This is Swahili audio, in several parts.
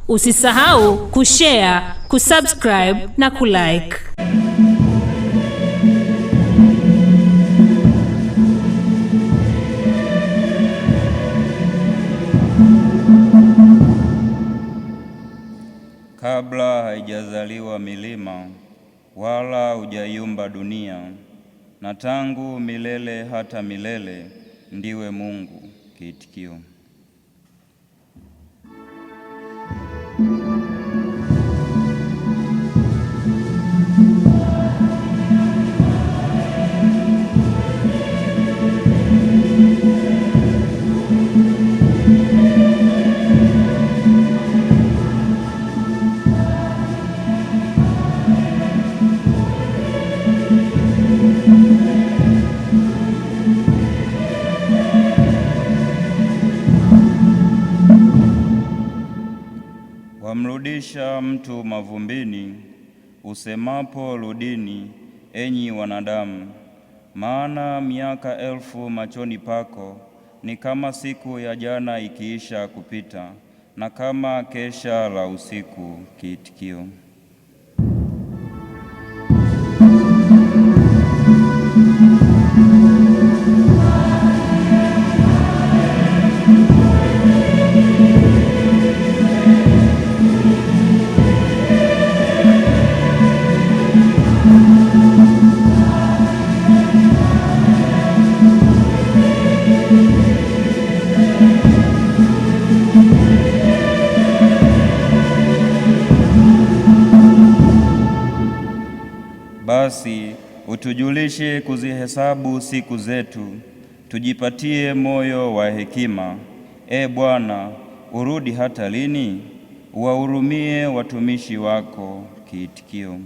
Usisahau kushare, kusubscribe na kulike. Kabla haijazaliwa milima wala hujaiumba dunia, na tangu milele hata milele ndiwe Mungu. Kiitikio: Wamrudisha mtu mavumbini, usemapo rudini, enyi wanadamu, maana miaka 1000 machoni pako ni kama siku ya jana ikiisha kupita, na kama kesha la usiku. Kiitikio: Basi utujulishe kuzihesabu siku zetu, tujipatie moyo wa hekima. Bwana, urudi hata lini? Uwahurumie watumishi wako. Kiitikio: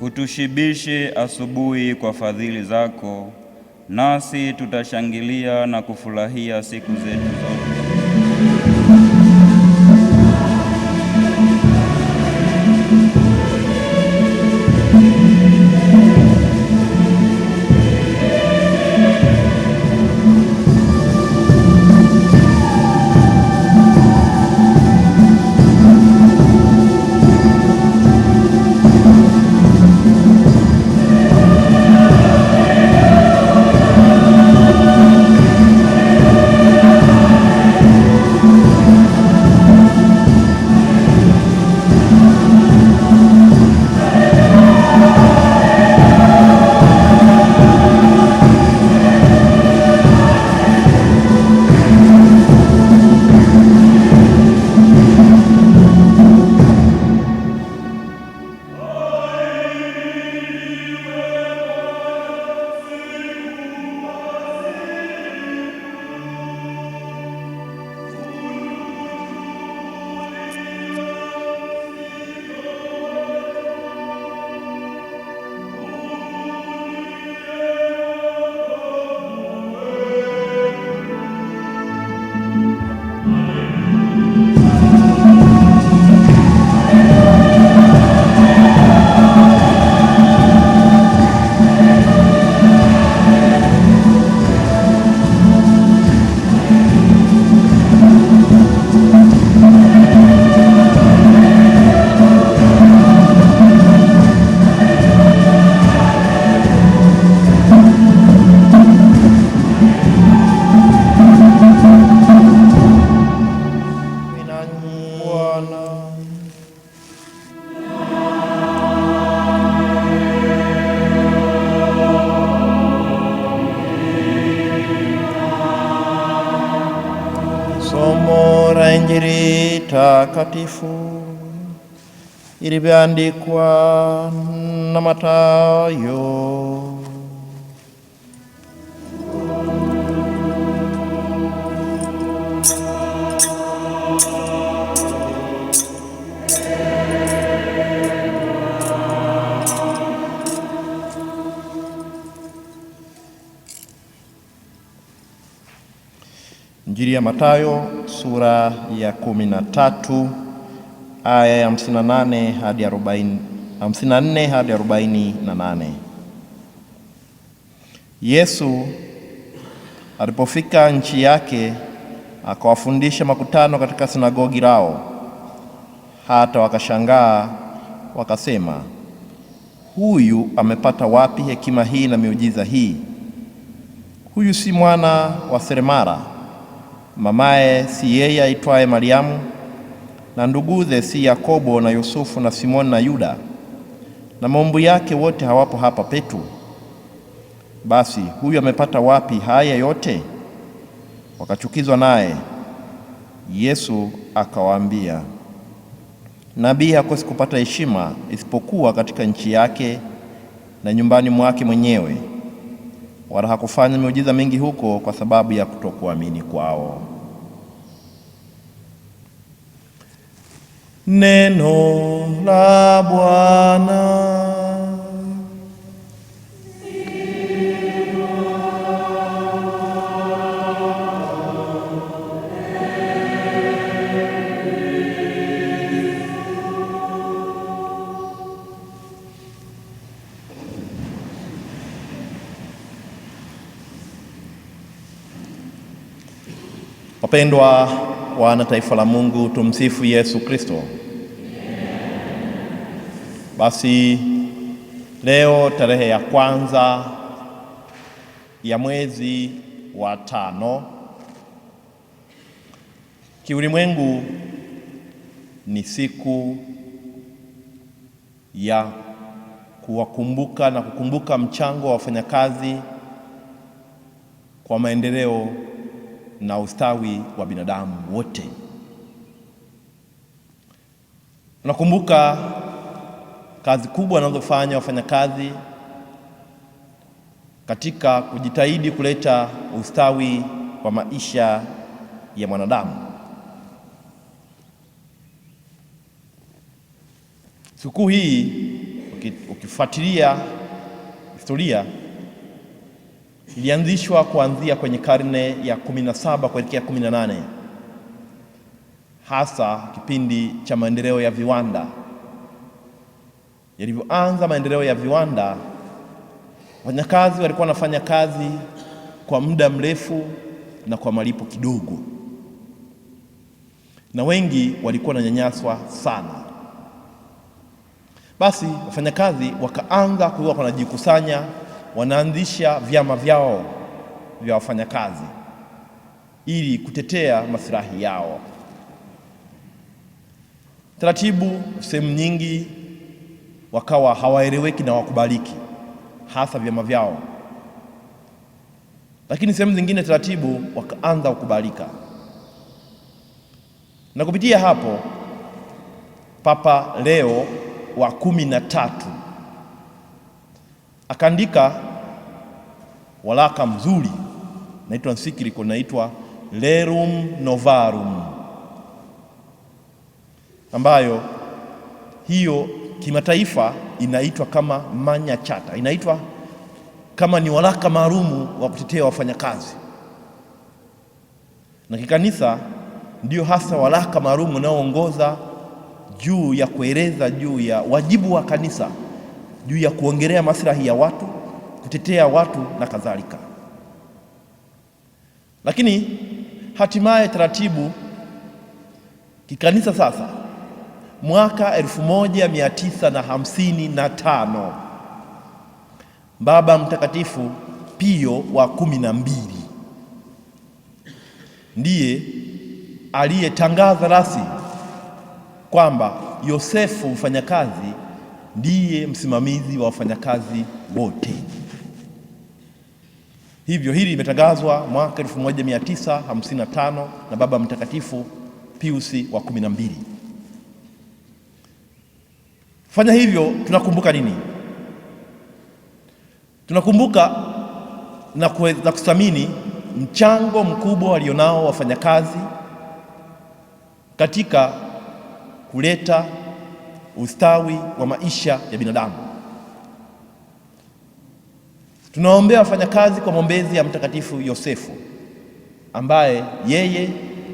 utushibishe asubuhi kwa fadhili zako, nasi tutashangilia na kufurahia siku zetu zote. Somo la Injili takatifu ilivyoandikwa na Mathayo. Injili ya Mathayo sura ya 13 aya ya 54 hadi 48. Yesu alipofika nchi yake akawafundisha makutano katika sinagogi lao, hata wakashangaa wakasema, huyu amepata wapi hekima hii na miujiza hii? Huyu si mwana wa seremala? Mamaye si yeye aitwaye Mariamu? Na nduguze si Yakobo na Yusufu na Simoni na Yuda? Na maumbu yake wote hawapo hapa petu? Basi huyu amepata wapi haya yote? Wakachukizwa naye. Yesu akawaambia, nabii hakosi kupata heshima isipokuwa katika nchi yake na nyumbani mwake mwenyewe. Wala hakufanya miujiza mingi huko kwa sababu ya kutokuamini kwao. Neno la Bwana. Wapendwa wana taifa la Mungu, tumsifu Yesu Kristo. Basi leo tarehe ya kwanza ya mwezi wa 5 kiulimwengu ni siku ya kuwakumbuka na kukumbuka mchango wa wafanyakazi kwa maendeleo na ustawi wa binadamu wote. Tunakumbuka kazi kubwa wanazofanya wafanyakazi katika kujitahidi kuleta ustawi wa maisha ya mwanadamu. Siku hii ukifuatilia historia ilianzishwa kuanzia kwenye karne ya 17 kuelekea 18, hasa kipindi cha maendeleo ya viwanda. Yalivyoanza maendeleo ya viwanda, wafanyakazi walikuwa wanafanya kazi kwa muda mrefu na kwa malipo kidogo, na wengi walikuwa wananyanyaswa sana. Basi wafanyakazi wakaanza kuwa wanajikusanya, wanaanzisha vyama vyao vya wafanyakazi ili kutetea maslahi yao. Taratibu sehemu nyingi wakawa hawaeleweki na wakubaliki, hasa vyama vyao, lakini sehemu zingine taratibu wakaanza kukubalika. Na kupitia hapo Papa Leo wa 13 akaandika waraka mzuri naitwa encyclical, naitwa Rerum Novarum, ambayo hiyo kimataifa inaitwa kama Magna Charta, inaitwa kama ni waraka maalumu wa kutetea wafanyakazi, na kikanisa ndio hasa waraka maalumu unaoongoza juu ya kueleza juu ya wajibu wa kanisa juu ya kuongelea maslahi ya watu, kutetea watu na kadhalika. Lakini hatimaye taratibu kikanisa sasa, mwaka 1955 Baba Mtakatifu Pio wa 12 ndiye aliyetangaza rasmi kwamba Yosefu mfanyakazi ndiye msimamizi wa wafanyakazi wote. Hivyo hili limetangazwa mwaka 1955 na Baba Mtakatifu Pius wa 12. Fanya hivyo, tunakumbuka nini? Tunakumbuka na kuthamini mchango mkubwa walionao wafanyakazi katika kuleta ustawi wa maisha ya binadamu. Tunaombea wafanyakazi kwa maombezi ya Mtakatifu Yosefu ambaye yeye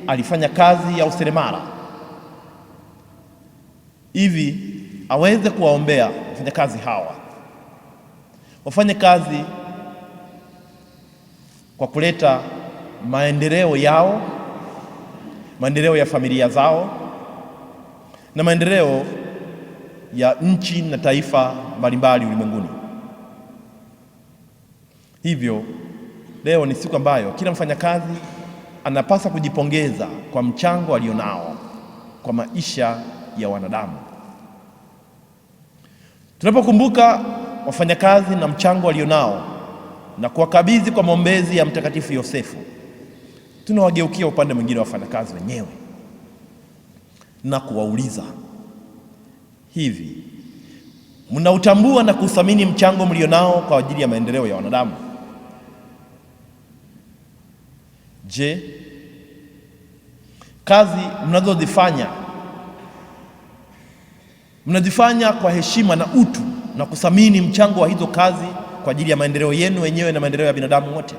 alifanya kazi ya useremala, hivi aweze kuwaombea wafanyakazi hawa wafanye kazi kwa kuleta maendeleo yao, maendeleo ya familia zao na maendeleo ya nchi na taifa mbalimbali ulimwenguni. Hivyo leo ni siku ambayo kila mfanyakazi anapaswa kujipongeza kwa mchango alionao kwa maisha ya wanadamu. Tunapokumbuka wafanyakazi na mchango alionao na kuwakabidhi kwa maombezi ya Mtakatifu Yosefu, tunawageukia upande mwingine wa wafanyakazi wenyewe na kuwauliza, hivi mnautambua na kuthamini mchango mlionao kwa ajili ya maendeleo ya wanadamu? Je, kazi mnazozifanya mnazifanya kwa heshima na utu na kuthamini mchango wa hizo kazi kwa ajili ya maendeleo yenu wenyewe na maendeleo ya binadamu wote?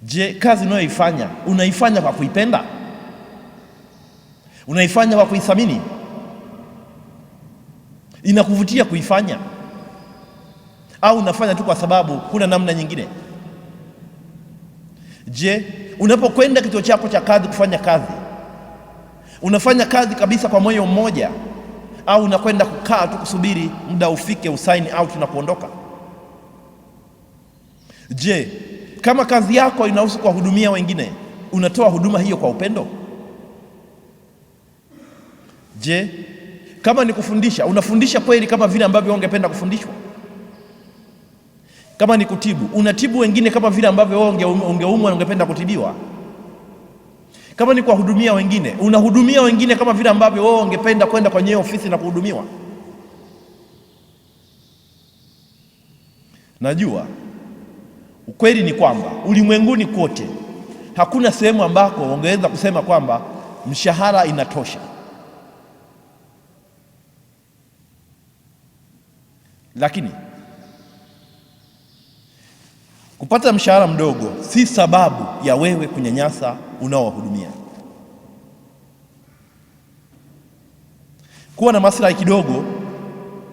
Je, kazi unayoifanya unaifanya kwa kuipenda? Unaifanya kwa kuithamini? Inakuvutia kuifanya? Au unafanya tu kwa sababu kuna namna nyingine? Je, unapokwenda kituo chako cha kazi kufanya kazi, unafanya kazi kabisa kwa moyo mmoja, au unakwenda kukaa tu kusubiri muda ufike usaini out na kuondoka? Je, kama kazi yako inahusu kuwahudumia wengine, unatoa huduma hiyo kwa upendo? Je, kama ni kufundisha, unafundisha kweli kama vile ambavyo ungependa kufundishwa? Kama ni kutibu, unatibu wengine kama vile ambavyo wewe ungeumwa na ungependa kutibiwa? Kama ni kuwahudumia wengine, unahudumia wengine kama vile ambavyo wewe ungependa kwenda kwenye ofisi na kuhudumiwa? Najua ukweli ni kwamba ulimwenguni kote hakuna sehemu ambako ungeweza kusema kwamba mshahara inatosha. Lakini kupata mshahara mdogo si sababu ya wewe kunyanyasa unaowahudumia. Kuwa na maslahi kidogo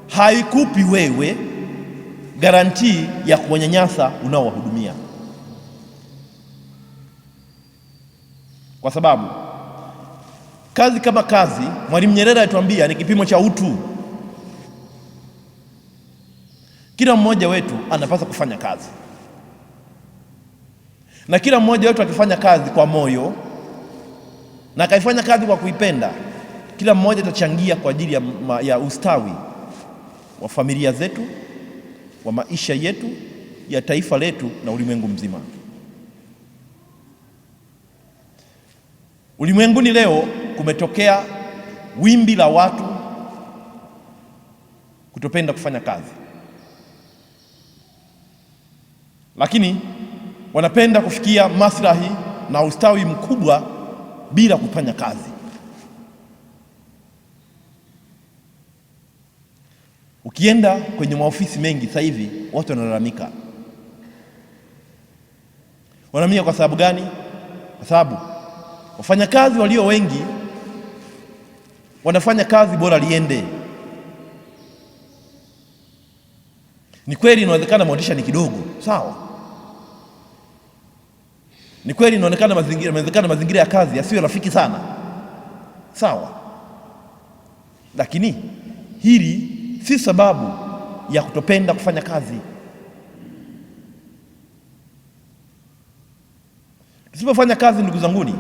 haikupi wewe garantii ya kuwanyanyasa unaowahudumia, kwa sababu kazi kama kazi, Mwalimu Nyerere alituambia, ni kipimo cha utu. Kila mmoja wetu anapaswa kufanya kazi, na kila mmoja wetu akifanya kazi kwa moyo na akaifanya kazi kwa kuipenda, kila mmoja atachangia kwa ajili ya ustawi wa familia zetu, wa maisha yetu, ya taifa letu na ulimwengu mzima. Ulimwenguni leo kumetokea wimbi la watu kutopenda kufanya kazi, lakini wanapenda kufikia maslahi na ustawi mkubwa bila kufanya kazi. Ukienda kwenye maofisi mengi sasa hivi watu wanalalamika. Wanalamika kwa sababu gani? Kwa sababu wafanyakazi walio wengi wanafanya kazi bora liende. Ni kweli inawezekana motisha ni kidogo, sawa. Ni kweli inawezekana mazingira ya kazi yasiyo rafiki sana, sawa. Lakini hili si sababu ya kutopenda kufanya kazi. Tusipofanya kazi, ndugu zanguni,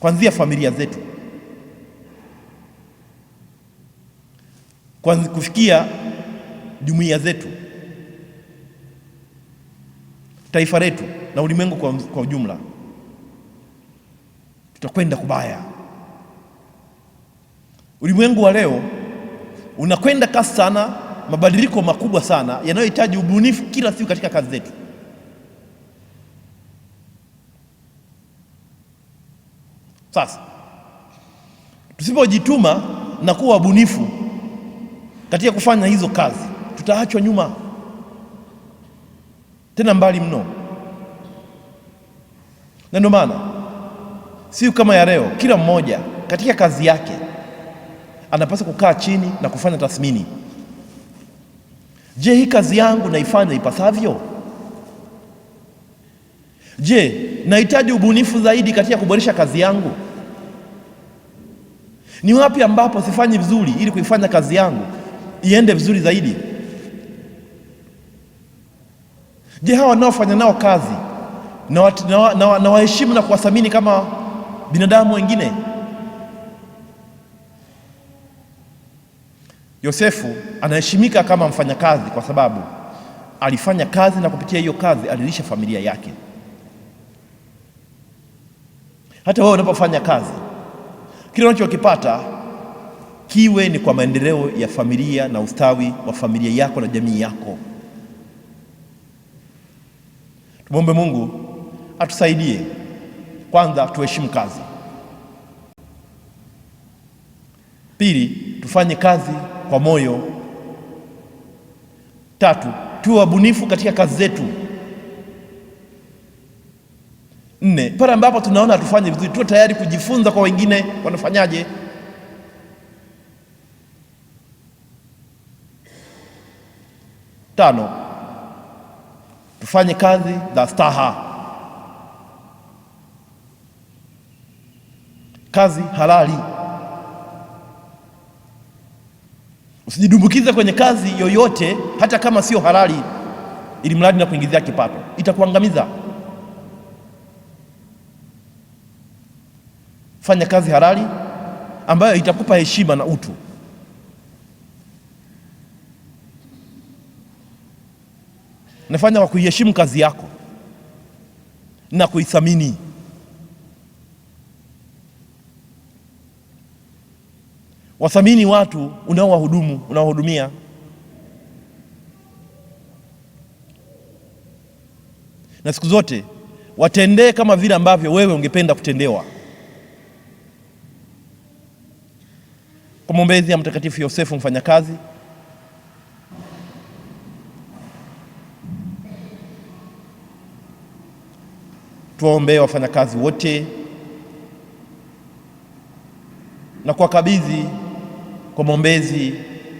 kuanzia familia zetu, kufikia jumuiya zetu, taifa letu na ulimwengu kwa ujumla, tutakwenda kubaya. Ulimwengu wa leo unakwenda kasi sana, mabadiliko makubwa sana yanayohitaji ubunifu kila siku katika kazi zetu. Sasa tusipojituma na kuwa wabunifu katika kufanya hizo kazi, tutaachwa nyuma. tena mbali mno. Na ndio maana siku kama ya leo, kila mmoja katika kazi yake anapaswa kukaa chini na kufanya tathmini. Je, hii kazi yangu naifanya ipasavyo? Je, nahitaji ubunifu zaidi katika kuboresha kazi yangu? Ni wapi ambapo sifanyi vizuri ili kuifanya kazi yangu iende vizuri zaidi? Je, hawa wanaofanya nao kazi na waheshimu na kuwathamini kama binadamu wengine? Yosefu anaheshimika kama mfanyakazi kwa sababu alifanya kazi na kupitia hiyo kazi alilisha familia yake. Hata wewe unapofanya kazi, kile unachokipata kiwe ni kwa maendeleo ya familia na ustawi wa familia yako na jamii yako. Tumwombe Mungu atusaidie. Kwanza, tuheshimu kazi. Pili, tufanye kazi kwa moyo. Tatu, tuwe wabunifu katika kazi zetu. Nne, pale ambapo tunaona hatufanye vizuri, tuwe tayari kujifunza kwa wengine wanafanyaje. Tano, tufanye kazi za staha, kazi halali. Usijidumbukize kwenye kazi yoyote hata kama sio halali, ili mradi na kuingizia kipato. Itakuangamiza. Fanya kazi halali ambayo itakupa heshima na utu. Nafanya kwa kuiheshimu kazi yako na kuithamini. Wathamini watu unaowahudumia. Na siku zote watendee kama vile ambavyo wewe ungependa kutendewa. Kwa maombezi ya Mtakatifu Yosefu mfanyakazi, tuwaombee wafanyakazi wote na kuwakabidhi kwa maombezi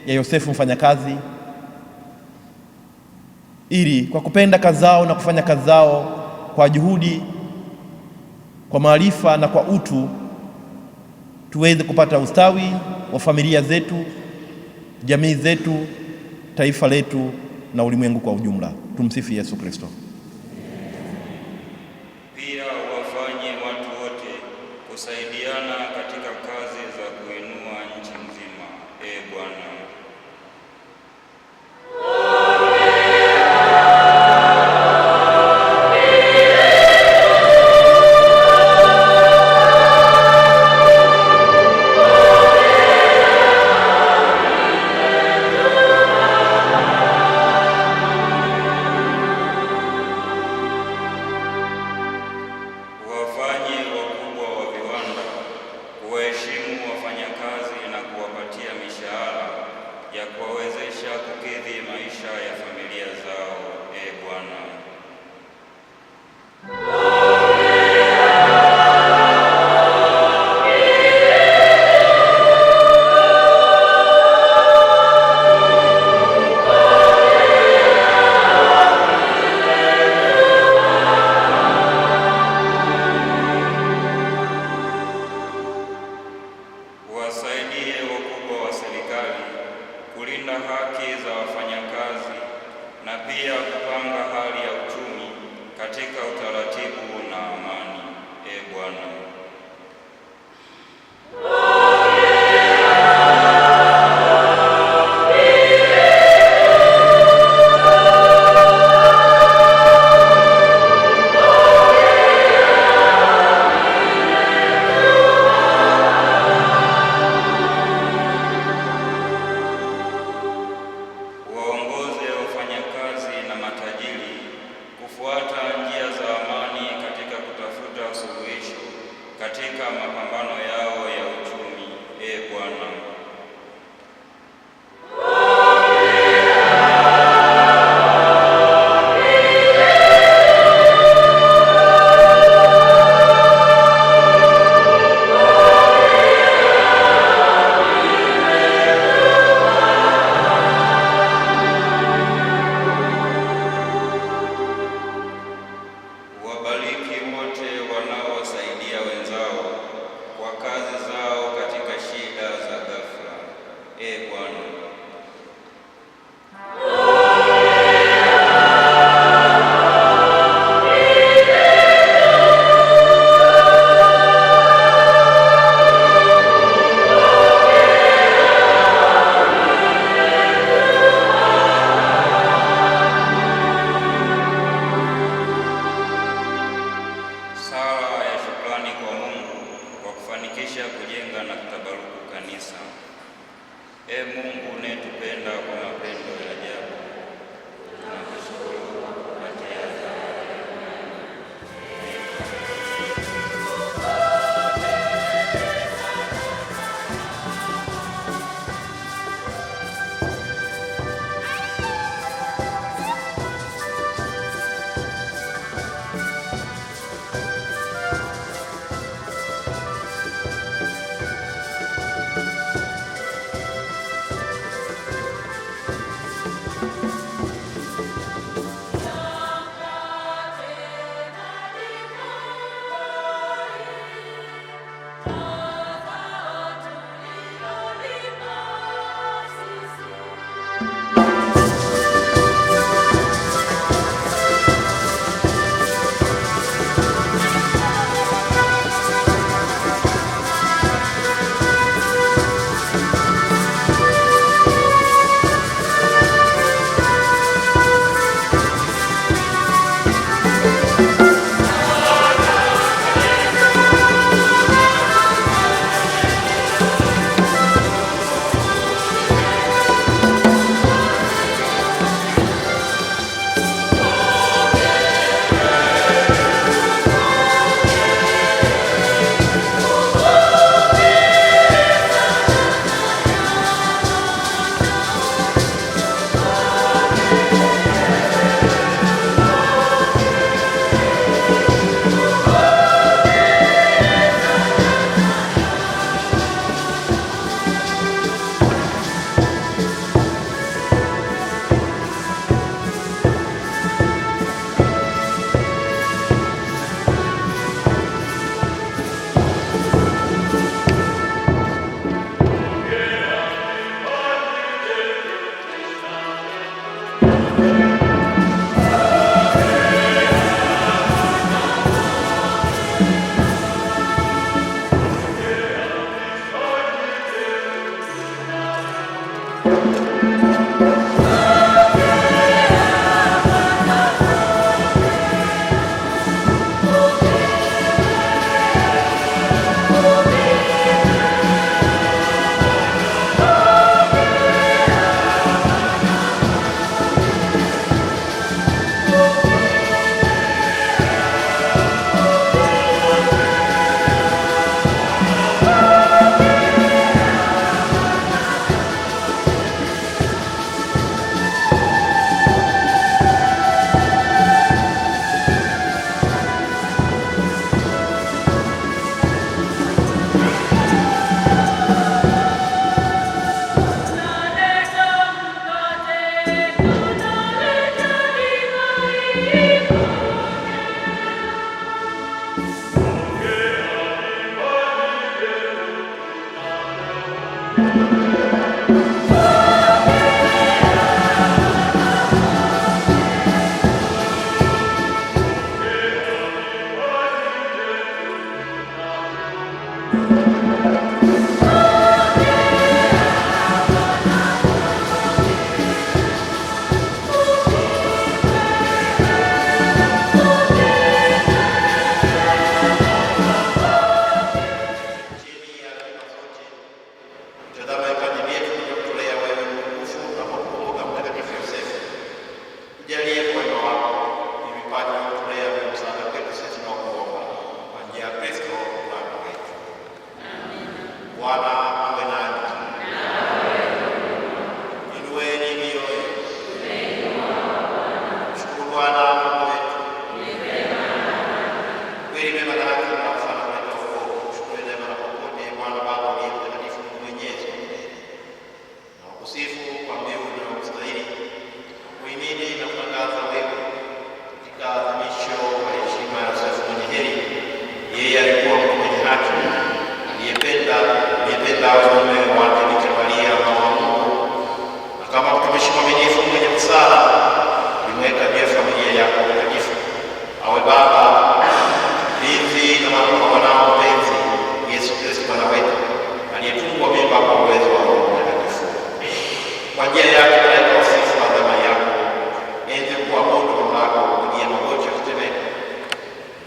ya Yosefu mfanyakazi, ili kwa kupenda kazi zao na kufanya kazi zao kwa juhudi, kwa maarifa na kwa utu, tuweze kupata ustawi wa familia zetu, jamii zetu, taifa letu na ulimwengu kwa ujumla. Tumsifu Yesu Kristo. Pia wafanye watu wote kusaidiana katika kazi za kuinua nchi nzima. Bwana. Kuwaheshimu wafanyakazi na kuwapatia mishahara ya kuwawezesha kukidhi maisha ya familia zao. Bwana. Wasaidie wakubwa wa serikali kulinda haki za wafanyakazi na pia kupanga hali ya uchumi katika utaratibu na amani. Bwana. Waongoze wafanyakazi na matajiri kufuata njia za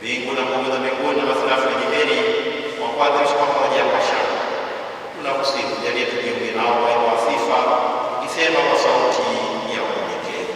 Mbingu na nguvu za mbinguni na maserafu wenye heri wa kuadhimisha pamoja kwa shangwe. Tunakusihi tujalie tujiunge nao kwa sifa, ikisema kwa sauti ya unyenyekevu.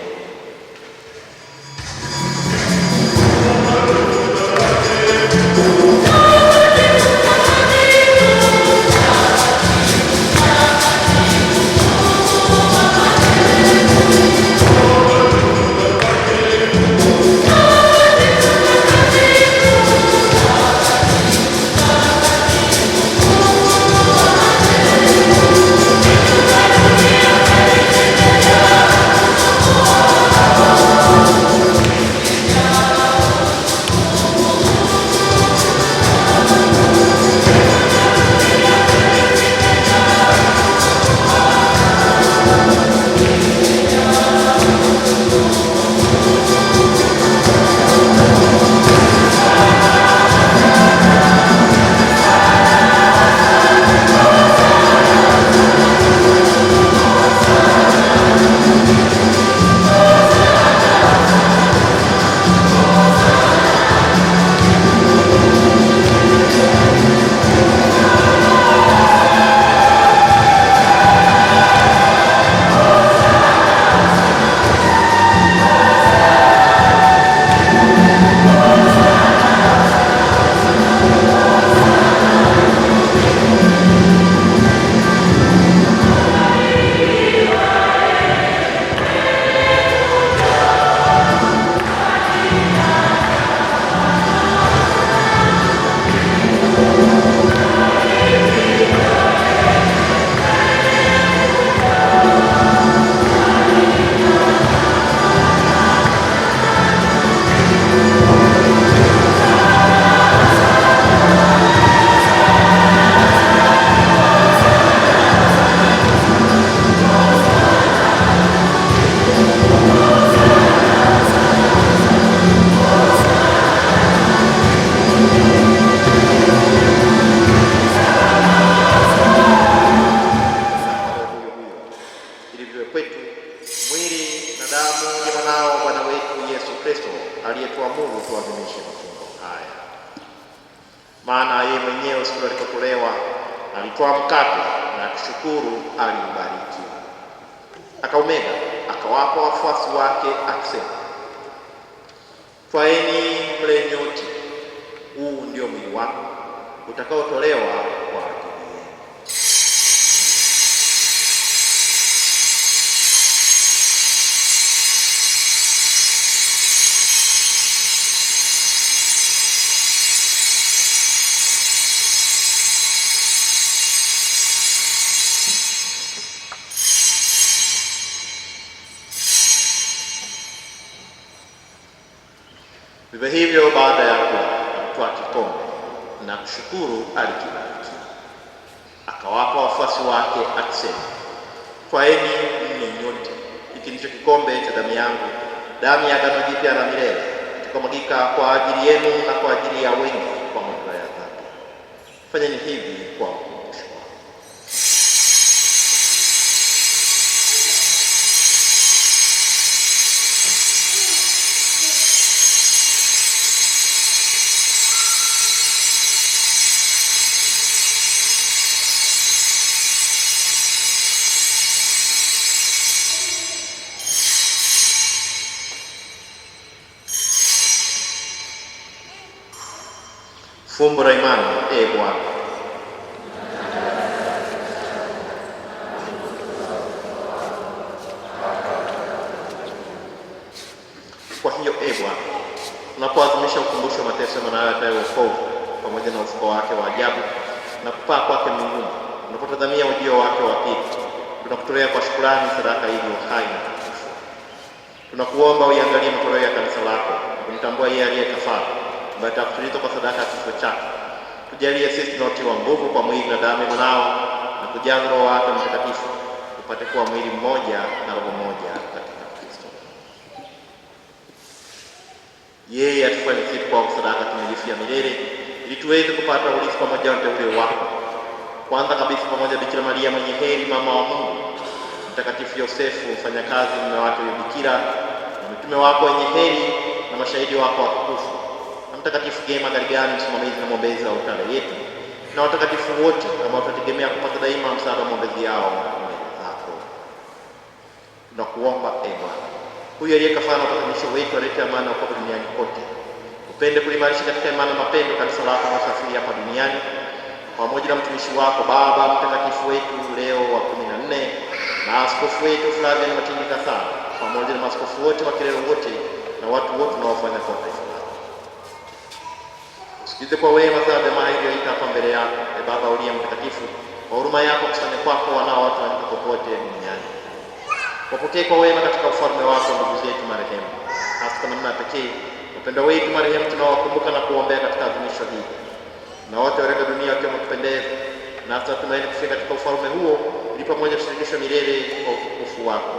Aliyetuamuru tuadhimishe mafumbo haya. Maana yeye mwenyewe siku alipotolewa alitoa mkate na akishukuru aliubariki, akaumega, akawapa wafuasi wake akisema, twaeni mle nyote, huu ndio mwili wangu utakaotolewa kwa ajili yenu. Vivyo hivyo baada ya kutwaa kikombe na kushukuru alikibariki, akawapa wafuasi wake akisema, twaeni mnywe nyote, hiki ndicho kikombe cha damu yangu, damu ya agano jipya la milele, itakayomwagika kwa ajili yenu na kwa ajili ya wengi kwa maondoleo ya dhambi. Fanyeni hivi kwa ukumbusho wangu. Fumbo la imani. Bwana, kwa hiyo Bwana, tunapoadhimisha ukumbusho wa mateso ya mwanawe ataye wokovu pamoja na ufufuo wake wa ajabu na kupaa kwake mbinguni, tunapotazamia ujio wake wa pili, tunakutolea kwa shukrani sadaka iliyo hai na takatifu. Tunakuomba uiangalie matoleo ya kanisa lako na kumtambua yeye aliye kafara ambaye atakutulizwa kwa sadaka ya kifo chake. Tujalie sisi tunaotiwa nguvu kwa mwili na damu mwanao na kujaza Roho wake Mtakatifu, upate kuwa mwili mmoja na roho moja katika Kristo. Yeye atufanye sisi kwa sadaka timilifu ya milele, ili tuweze kupata urithi pamoja na wateule wako, kwanza kabisa pamoja Bikira Maria mwenye heri, mama wa Mungu, Mtakatifu Yosefu mfanyakazi, mume wake Bikira, na mitume wako wenye heri na mashahidi wako watukufu, Mtakatifu Gema Garigani, msimamizi na mwombezi wa altare yetu, na watakatifu wote ambao tunategemea kupata daima msaada wa maombezi yao mbele zako. Tunakuomba Bwana, huyu aliye kafara na upatanisho wetu, alete amani na wokovu duniani kote. Upende kulimarisha katika imani na mapendo kanisa lako na usafiri hapa duniani, pamoja na mtumishi wako Baba Mtakatifu wetu Leo wa 14 na askofu wetu Flavian Matindi Kasala, pamoja na maaskofu wote wa Kilelo wote na watu wote wanaofanya kwa taifa lako. Usikize kwa wema sala ya mahali iliyoita hapa mbele yako, Baba uliye mtakatifu, kwa huruma yako kusanya kwako wanao watu wa popote duniani. Wapokee kwa wema katika ufalme wako ndugu zetu marehemu, hasa kwa namna pekee wapendwa wetu marehemu tunawakumbuka na kuombea katika adhimisho hili, na wote walio dunia wakiwa wamekupendeza, na hata tumaini kufika katika ufalme huo ili pamoja tushirikishwe milele kwa utukufu wako,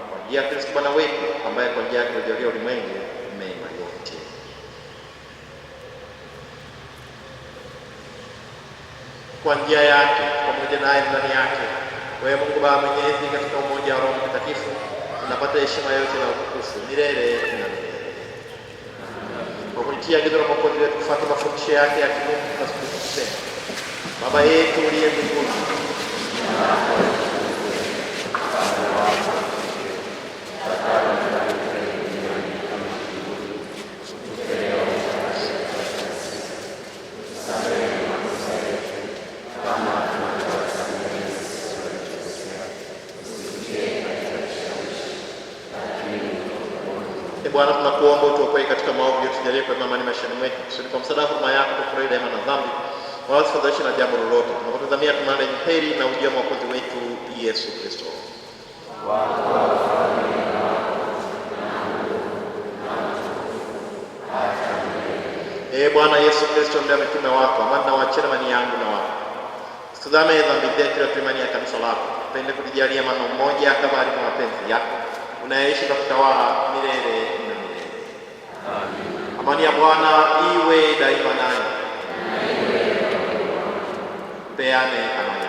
kwa njia ya Kristo Bwana wetu, ambaye kwa njia yake ulijalia ulimwengu mema yote. Kwa njia yake pamoja naye ndani yake, wewe Mungu Baba Mwenyezi, katika umoja wa Roho Mtakatifu, unapata heshima yote na utukufu milele na milele. Kwa kulitia agizo la Mwokozi wetu kufuata mafundisho yake ya kimungu, tunasubutu kusema: Baba yetu uliye mbinguni, Bwana, tunakuomba utuokoe katika maovu yote, tujalie kwa amani maishani mwetu, kusudi kwa msaada wa huruma yako tufurahi daima na dhambi, wala tusifadhaishwe na jambo lolote, tunapotazamia tunaenda heri na ujio wa Mwokozi wetu Yesu Kristo. Bwana Yesu Kristo, ndiye mtume wako, amani na waachie amani yangu na wako. Usitazame dhambi zetu, ila imani ya kanisa lako. Upende kutujalia amani umoja kama alivyo mapenzi yako, unaishi na kutawala milele na milele. Amen. Amani ya Bwana iwe daima nanyi. Peane amani.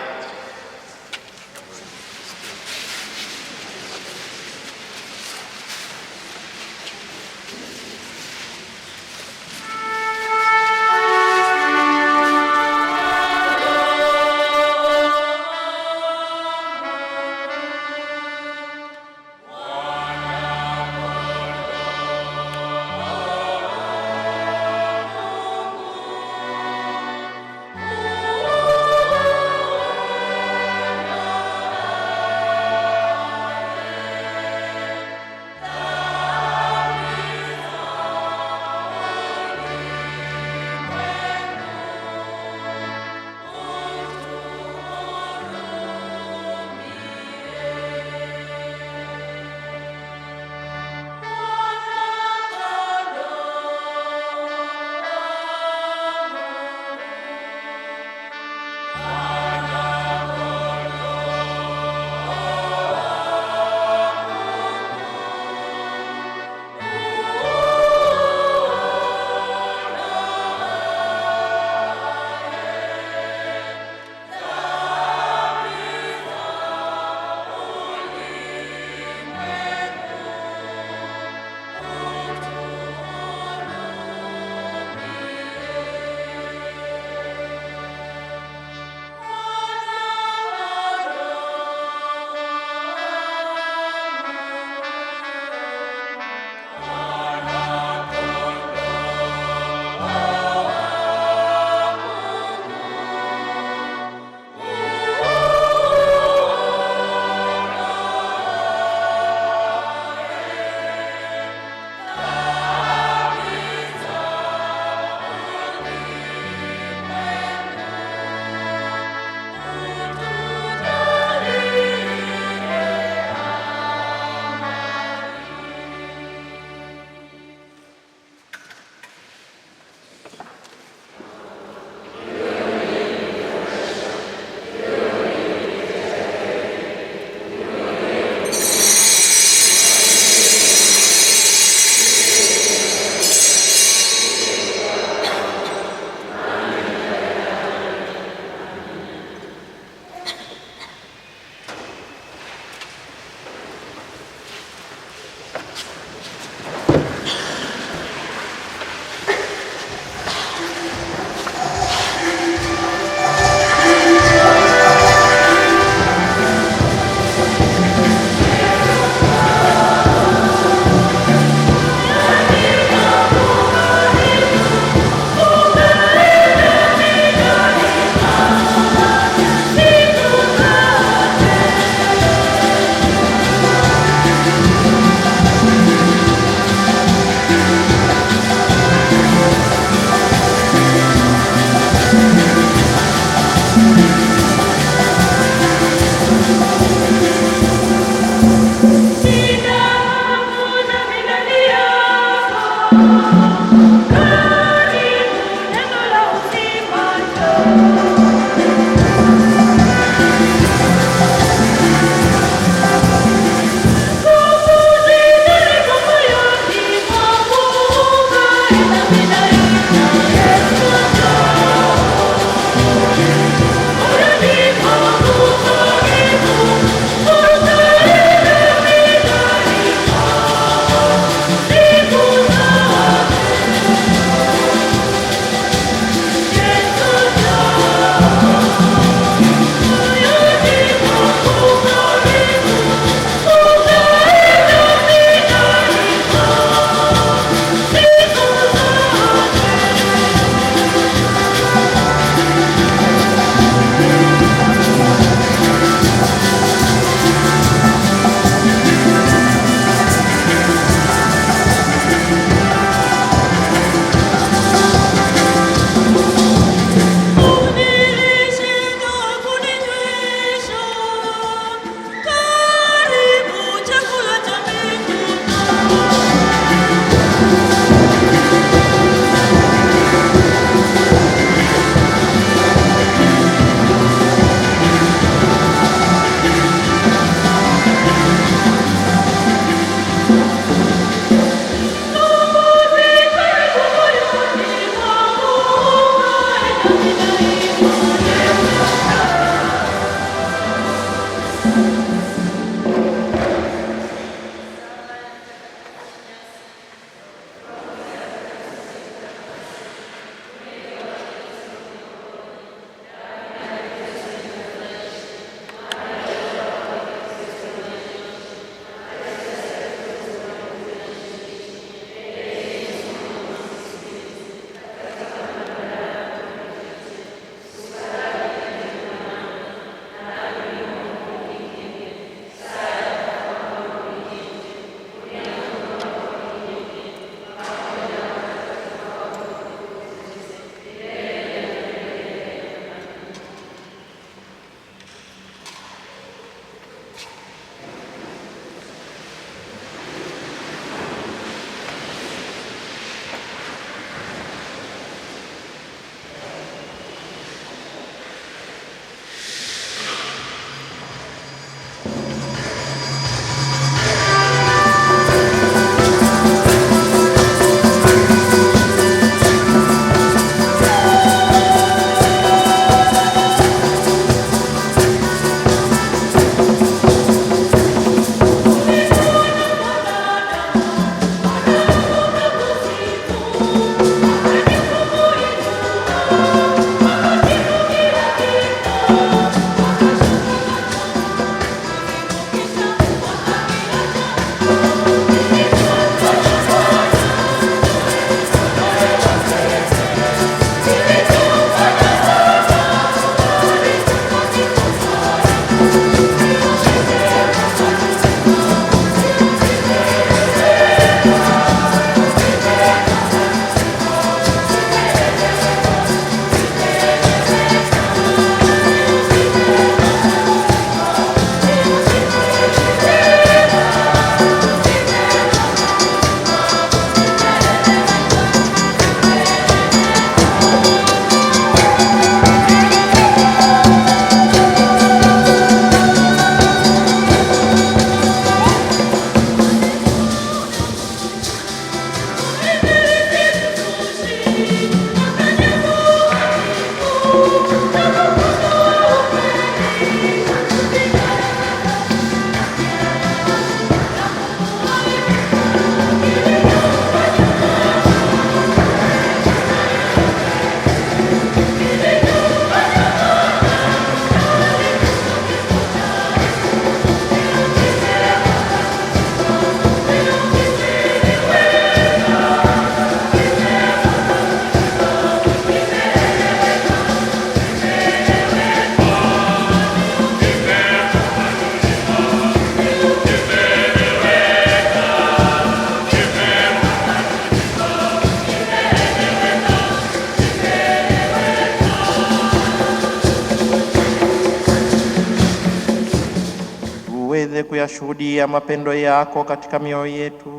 kuyashuhudia mapendo yako katika mioyo yetu,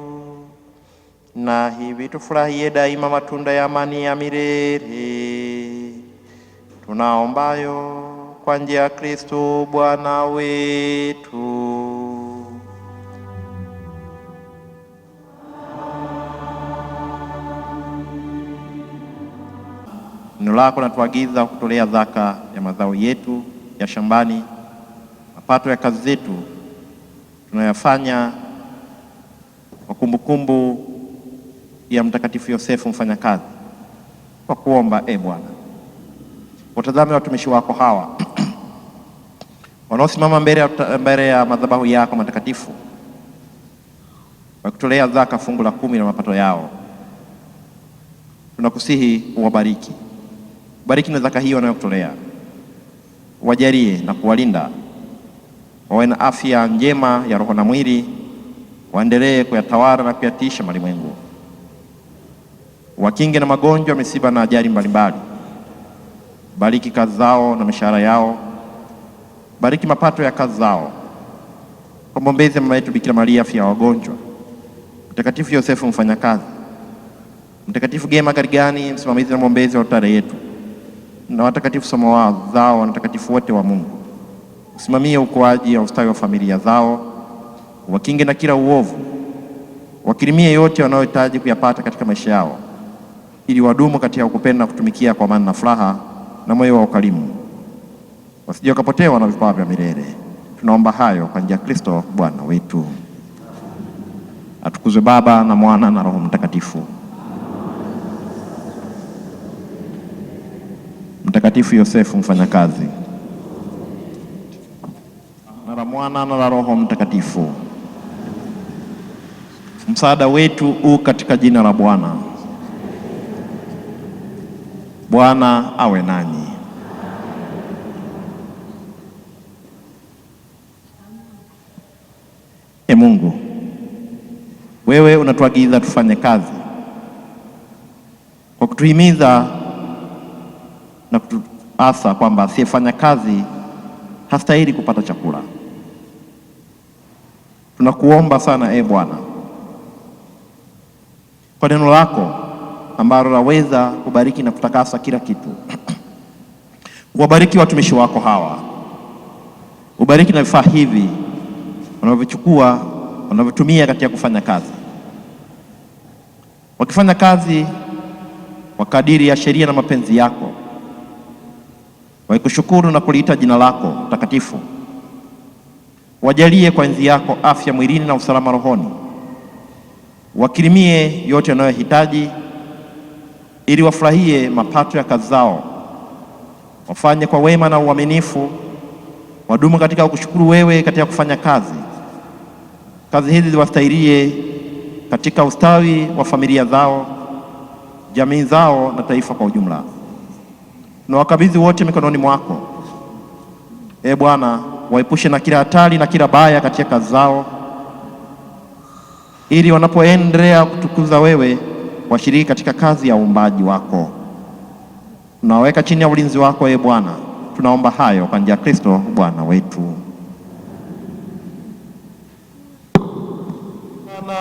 na hivi tufurahie daima matunda ya amani ya milele tunaombayo kwa njia ya Kristo Bwana wetu. Neno lako natuagiza kutolea zaka ya mazao yetu ya shambani, mapato ya kazi zetu tunayofanya kwa kumbukumbu ya Mtakatifu Yosefu mfanyakazi, kwa kuomba Bwana watazame watumishi wako hawa wanaosimama mbele ya madhabahu yako matakatifu wakitolea zaka fungu la 10 la mapato yao. Tunakusihi uwabariki, bariki na zaka hiyo wanayokutolea, wajalie na kuwalinda, wawe na afya njema ya roho na mwili, waendelee kuyatawala na kuyatisha malimwengu, wakinge na magonjwa, misiba na ajali mbalimbali. Bariki kazi zao na mishahara yao, bariki mapato ya kazi zao. Kwa maombezi ya mama yetu Bikira Maria afya ya wagonjwa, Mtakatifu Yosefu mfanyakazi, Mtakatifu Gema Garigani msimamizi na mwombezi wa altare yetu, na watakatifu somo zao na watakatifu wote wa Mungu, usimamie ukuaji na ustawi wa familia zao, wakinge na kila uovu, wakirimie yote wanayohitaji kuyapata katika maisha yao, ili wadumu katika kupenda na kutumikia kwa amani na furaha na moyo wa ukarimu, wasije wakapotewa na vipawa vya milele. Tunaomba hayo kwa njia ya Kristo Bwana wetu. Atukuzwe Baba na Mwana na Roho Mtakatifu. Mtakatifu Yosefu mfanyakazi, na la Mwana na la Roho Mtakatifu. Msaada wetu u katika jina la Bwana. Bwana awe nanyi. Mungu, wewe unatuagiza tufanye kazi kwa kutuhimiza na kutuasa kwamba asiyefanya kazi hastahili kupata chakula. Tunakuomba sana Bwana, kwa neno lako ambalo laweza kubariki na kutakasa kila kitu, wabariki watumishi wako hawa, ubariki na vifaa hivi wanavyochukua, wanavyotumia katika kufanya kazi, wakifanya kazi kwa kadiri ya sheria na mapenzi yako, waikushukuru na kuliita jina lako takatifu. Wajalie kwa enzi yako afya mwilini na usalama rohoni, wakirimie yote wanayohitaji, ili wafurahie mapato ya kazi zao, wafanye kwa wema na uaminifu, wadumu katika kukushukuru wewe katika kufanya kazi. Kazi hizi ziwastahilie katika ustawi wa familia zao, jamii zao na taifa kwa ujumla. Tunawakabidhi wote mikononi mwako Bwana, waepushe na kila hatari na kila baya katika kazi zao, ili wanapoendelea kutukuza wewe washiriki katika kazi ya uumbaji wako. Tunaweka chini ya ulinzi wako Bwana. Tunaomba hayo kwa njia ya Kristo Bwana wetu. Bwana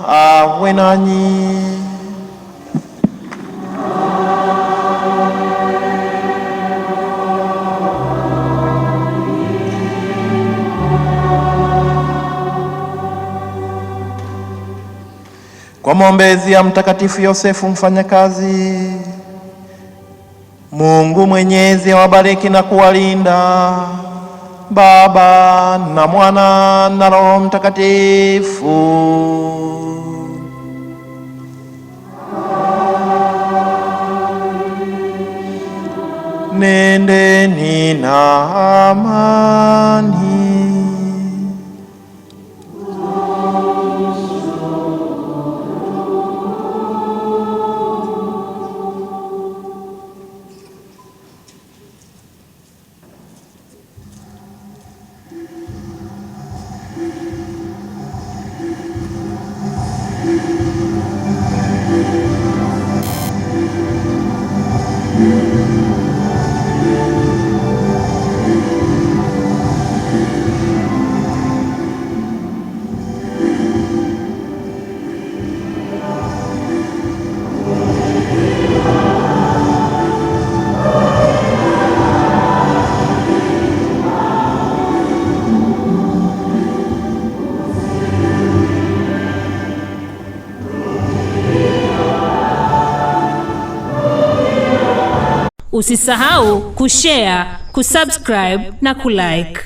awe nanyi. Kwa maombezi ya Mtakatifu Yosefu mfanyakazi, Mungu Mwenyezi awabariki na kuwalinda, Baba na Mwana na Roho Mtakatifu. Nendeni na amani. Usisahau kushare, kusubscribe na kulike.